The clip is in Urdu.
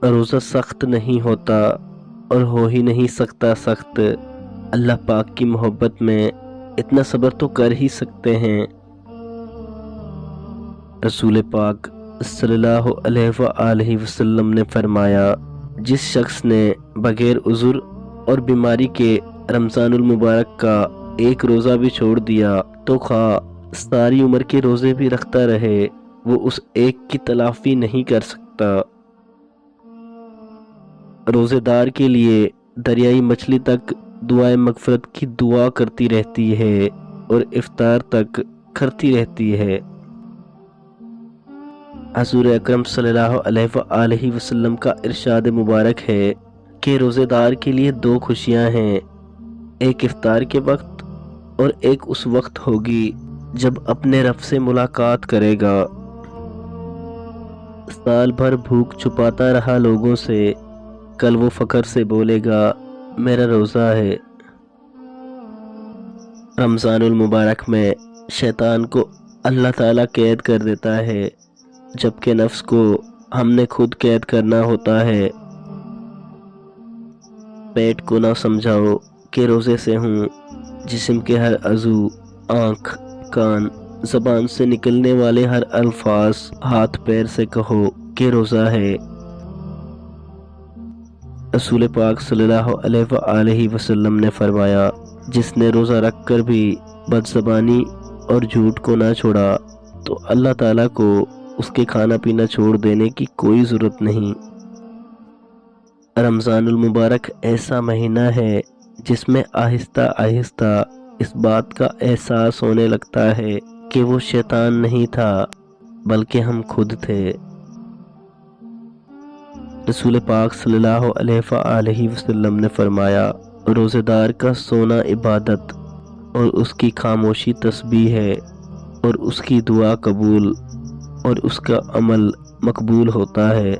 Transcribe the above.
روزہ سخت نہیں ہوتا اور ہو ہی نہیں سکتا سخت۔ اللہ پاک کی محبت میں اتنا صبر تو کر ہی سکتے ہیں۔ رسول پاک صلی اللہ علیہ وآلہ وسلم نے فرمایا، جس شخص نے بغیر عذر اور بیماری کے رمضان المبارک کا ایک روزہ بھی چھوڑ دیا تو خواہ ساری عمر کے روزے بھی رکھتا رہے، وہ اس ایک کی تلافی نہیں کر سکتا۔ روزے دار کے لیے دریائی مچھلی تک دعائے مغفرت کی دعا کرتی رہتی ہے اور افطار تک کرتی رہتی ہے۔ حضور اکرم صلی اللہ علیہ وآلہ وسلم کا ارشاد مبارک ہے کہ روزے دار کے لیے دو خوشیاں ہیں، ایک افطار کے وقت اور ایک اس وقت ہوگی جب اپنے رب سے ملاقات کرے گا۔ سال بھر بھوک چھپاتا رہا لوگوں سے، کل وہ فخر سے بولے گا میرا روزہ ہے۔ رمضان المبارک میں شیطان کو اللہ تعالیٰ قید کر دیتا ہے، جبکہ نفس کو ہم نے خود قید کرنا ہوتا ہے۔ پیٹ کو نہ سمجھاؤ کہ روزے سے ہوں، جسم کے ہر عضو، آنکھ، کان، زبان سے نکلنے والے ہر الفاظ، ہاتھ پیر سے کہو کہ روزہ ہے۔ رسول پاک صلی اللہ علیہ وآلہ وسلم نے فرمایا، جس نے روزہ رکھ کر بھی بد زبانی اور جھوٹ کو نہ چھوڑا تو اللہ تعالیٰ کو اس کے کھانا پینا چھوڑ دینے کی کوئی ضرورت نہیں۔ رمضان المبارک ایسا مہینہ ہے جس میں آہستہ آہستہ اس بات کا احساس ہونے لگتا ہے کہ وہ شیطان نہیں تھا بلکہ ہم خود تھے۔ رسول پاک صلی اللہ علیہ وآلہ وسلم نے فرمایا، روزے دار کا سونا عبادت اور اس کی خاموشی تسبیح ہے، اور اس کی دعا قبول اور اس کا عمل مقبول ہوتا ہے۔